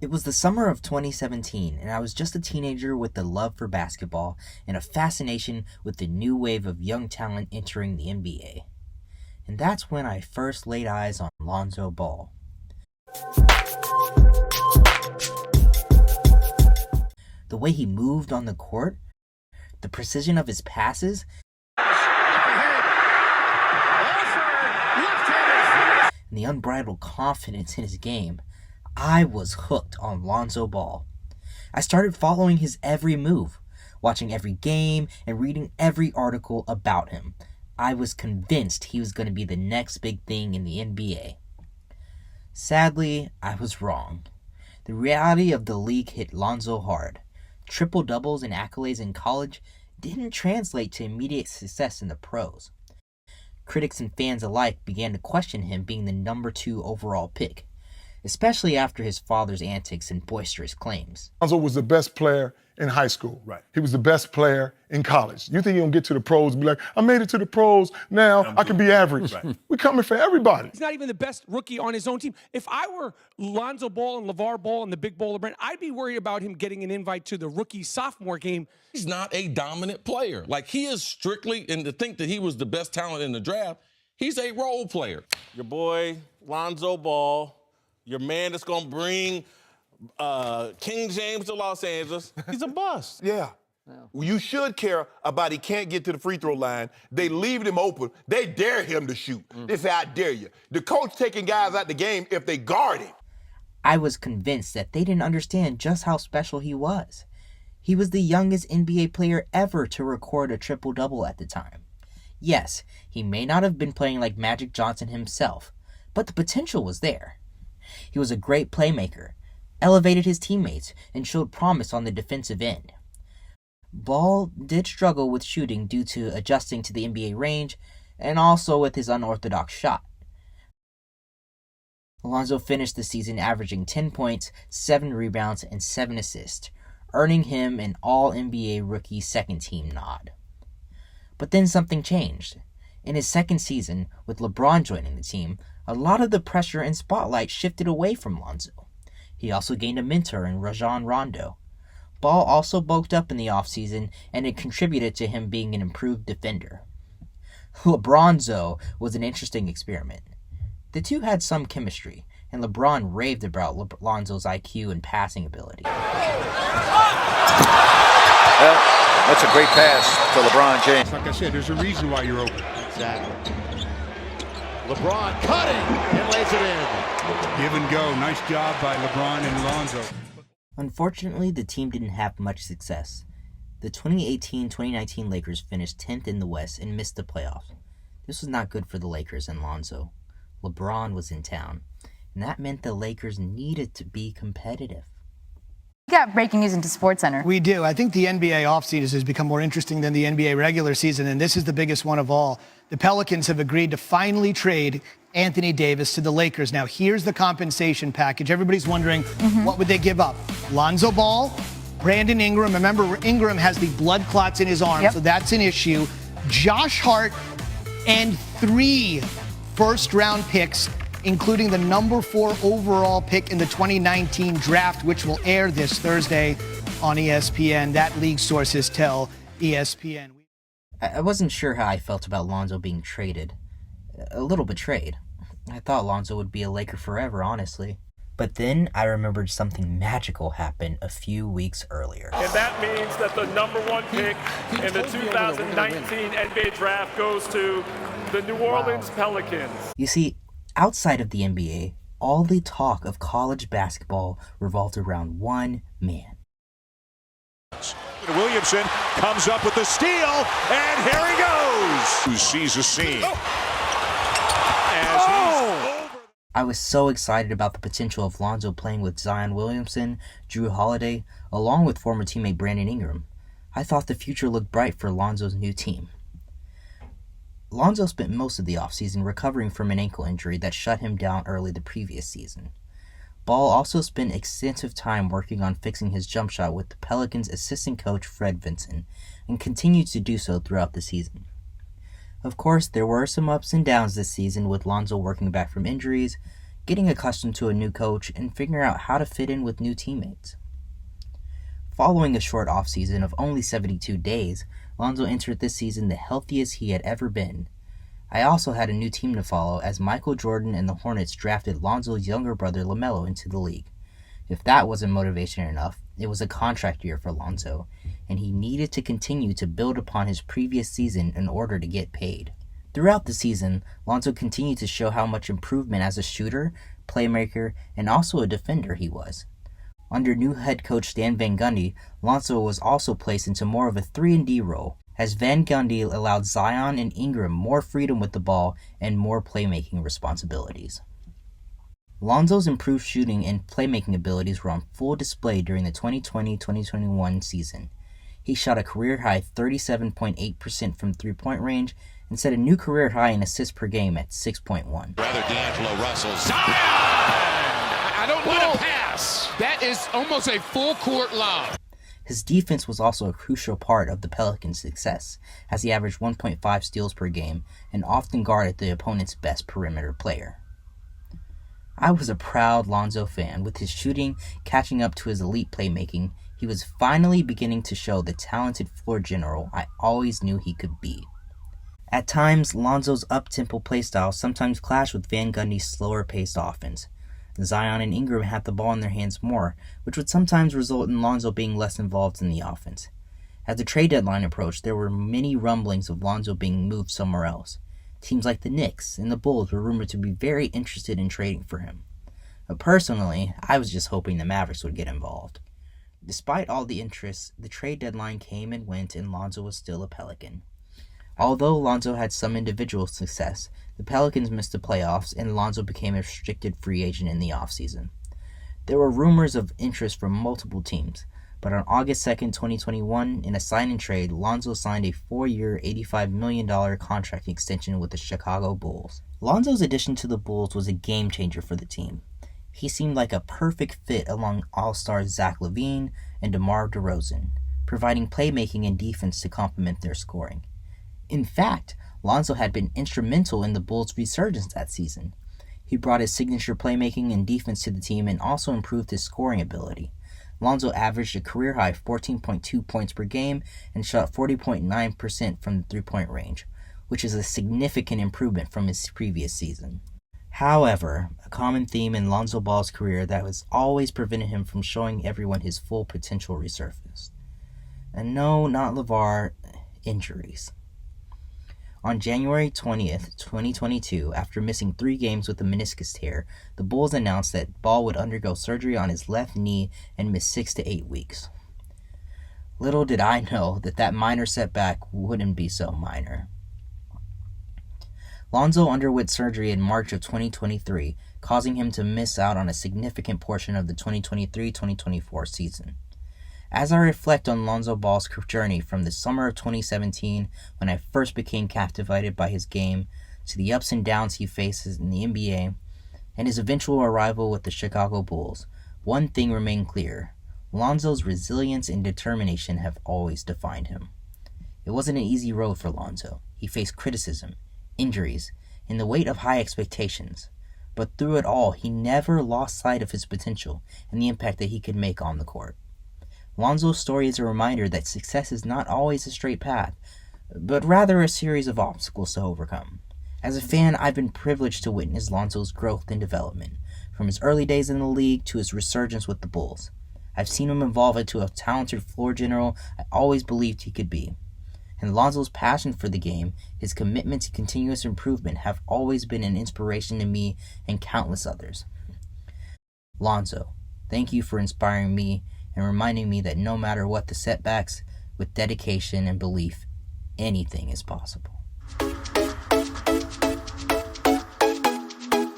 It was the summer of 2017, and I was just a teenager with a love for basketball and a fascination with the new wave of young talent entering the NBA. And that's when I first laid eyes on Lonzo Ball. The way he moved on the court, the precision of his passes, and the unbridled confidence in his game, I was hooked on Lonzo Ball. I started following his every move, watching every game, and reading every article about him. I was convinced he was going to be the next big thing in the NBA. Sadly, I was wrong. The reality of the league hit Lonzo hard. Triple-doubles and accolades in college didn't translate to immediate success in the pros. Critics and fans alike began to question him being the number 2 overall pick, especially after his father's antics and boisterous claims. Lonzo was the best player in high school. Right. He was the best player in college. You think he'll get to the pros and be like, I made it to the pros, now I can be average. Right. We're coming for everybody. He's not even the best rookie on his own team. If I were Lonzo Ball and LeVar Ball and the big bowler brand, I'd be worried about him getting an invite to the rookie sophomore game. He's not a dominant player. Like, he is strictly, and to think that he was the best talent in the draft, he's a role player. Your boy, Lonzo Ball, your man that's going to bring King James to Los Angeles, he's a bust. Yeah. You should care about he can't get to the free throw line. They leave him open. They dare him to shoot. They say, I dare you. The coach taking guys out the game if they guard him. I was convinced that they didn't understand just how special he was. He was the youngest NBA player ever to record a triple-double at the time. Yes, he may not have been playing like Magic Johnson himself, but the potential was there. He was a great playmaker, elevated his teammates, and showed promise on the defensive end. Ball did struggle with shooting due to adjusting to the NBA range and also with his unorthodox shot. Lonzo finished the season averaging 10 points, 7 rebounds, and 7 assists, earning him an All-NBA Rookie second-team nod. But then something changed. In his second season, with LeBron joining the team, a lot of the pressure and spotlight shifted away from Lonzo. He also gained a mentor in Rajon Rondo. Ball also bulked up in the offseason, and it contributed to him being an improved defender. LeBronzo was an interesting experiment. The two had some chemistry, and LeBron raved about Lonzo's IQ and passing ability. Well, that's a great pass to LeBron James. Like I said, there's a reason why you're open. Exactly. LeBron cutting and lays it in. Give and go. Nice job by LeBron and Lonzo. Unfortunately, the team didn't have much success. The 2018-2019 Lakers finished 10th in the West and missed the playoffs. This was not good for the Lakers and Lonzo. LeBron was in town, and that meant the Lakers needed to be competitive. We got breaking news into SportsCenter. We do. I think the NBA offseason has become more interesting than the NBA regular season, and this is the biggest one of all. The Pelicans have agreed to finally trade Anthony Davis to the Lakers. Now, here's the compensation package. Everybody's wondering, what would they give up? Lonzo Ball, Brandon Ingram. Remember, Ingram has the blood clots in his arm, so that's an issue. Josh Hart, and 3 first-round picks, including the number 4 overall pick in the 2019 draft, which will air this Thursday on ESPN. That league sources tell ESPN. I wasn't sure how I felt about Lonzo being traded. A little betrayed. I thought Lonzo would be a Laker forever, honestly. But then I remembered something magical happened a few weeks earlier. And that means that the number 1 pick in the 2019 NBA draft goes to the New Orleans Pelicans. You see, outside of the NBA, all the talk of college basketball revolved around one man. Williamson comes up with the steal, and here he goes. Who sees a seam. I was so excited about the potential of Lonzo playing with Zion Williamson, Drew Holiday, along with former teammate Brandon Ingram. I thought the future looked bright for Lonzo's new team. Lonzo spent most of the offseason recovering from an ankle injury that shut him down early the previous season. Ball also spent extensive time working on fixing his jump shot with the Pelicans' assistant coach Fred Vinson, and continued to do so throughout the season. Of course, there were some ups and downs this season with Lonzo working back from injuries, getting accustomed to a new coach, and figuring out how to fit in with new teammates. Following a short offseason of only 72 days, Lonzo entered this season the healthiest he had ever been. I also had a new team to follow as Michael Jordan and the Hornets drafted Lonzo's younger brother LaMelo into the league. If that wasn't motivation enough, it was a contract year for Lonzo, and he needed to continue to build upon his previous season in order to get paid. Throughout the season, Lonzo continued to show how much improvement as a shooter, playmaker, and also a defender he was. Under new head coach Stan Van Gundy, Lonzo was also placed into more of a 3-and-D role, as Van Gundy allowed Zion and Ingram more freedom with the ball and more playmaking responsibilities. Lonzo's improved shooting and playmaking abilities were on full display during the 2020-2021 season. He shot a career-high 37.8% from three-point range and set a new career high in assists per game at 6.1. Rather D'Angelo Russell. Zion! I don't want to pass. That is almost a full-court lob. His defense was also a crucial part of the Pelicans' success, as he averaged 1.5 steals per game and often guarded the opponent's best perimeter player. I was a proud Lonzo fan. With his shooting catching up to his elite playmaking, he was finally beginning to show the talented floor general I always knew he could be. At times, Lonzo's up-tempo playstyle sometimes clashed with Van Gundy's slower-paced offense. Zion and Ingram had the ball in their hands more, which would sometimes result in Lonzo being less involved in the offense. As the trade deadline approached, there were many rumblings of Lonzo being moved somewhere else. Teams like the Knicks and the Bulls were rumored to be very interested in trading for him. But personally, I was just hoping the Mavericks would get involved. Despite all the interest, the trade deadline came and went and Lonzo was still a Pelican. Although Lonzo had some individual success, the Pelicans missed the playoffs and Lonzo became a restricted free agent in the offseason. There were rumors of interest from multiple teams, but on August 2, 2021, in a sign-and-trade, Lonzo signed a 4-year, $85 million contract extension with the Chicago Bulls. Lonzo's addition to the Bulls was a game-changer for the team. He seemed like a perfect fit along all-stars Zach LaVine and DeMar DeRozan, providing playmaking and defense to complement their scoring. In fact, Lonzo had been instrumental in the Bulls' resurgence that season. He brought his signature playmaking and defense to the team and also improved his scoring ability. Lonzo averaged a career-high 14.2 points per game and shot 40.9% from the three-point range, which is a significant improvement from his previous season. However, a common theme in Lonzo Ball's career that has always prevented him from showing everyone his full potential resurfaced. And no, not LeVar, injuries. On January 20th, 2022, after missing 3 games with a meniscus tear, the Bulls announced that Ball would undergo surgery on his left knee and miss 6 to 8 weeks. Little did I know that minor setback wouldn't be so minor. Lonzo underwent surgery in March of 2023, causing him to miss out on a significant portion of the 2023-2024 season. As I reflect on Lonzo Ball's journey from the summer of 2017, when I first became captivated by his game, to the ups and downs he faces in the NBA, and his eventual arrival with the Chicago Bulls, one thing remained clear: Lonzo's resilience and determination have always defined him. It wasn't an easy road for Lonzo. He faced criticism, injuries, and the weight of high expectations. But through it all, he never lost sight of his potential and the impact that he could make on the court. Lonzo's story is a reminder that success is not always a straight path, but rather a series of obstacles to overcome. As a fan, I've been privileged to witness Lonzo's growth and development, from his early days in the league to his resurgence with the Bulls. I've seen him evolve into a talented floor general I always believed he could be. And Lonzo's passion for the game, his commitment to continuous improvement have always been an inspiration to me and countless others. Lonzo, thank you for inspiring me and reminding me that no matter what the setbacks, with dedication and belief, anything is possible.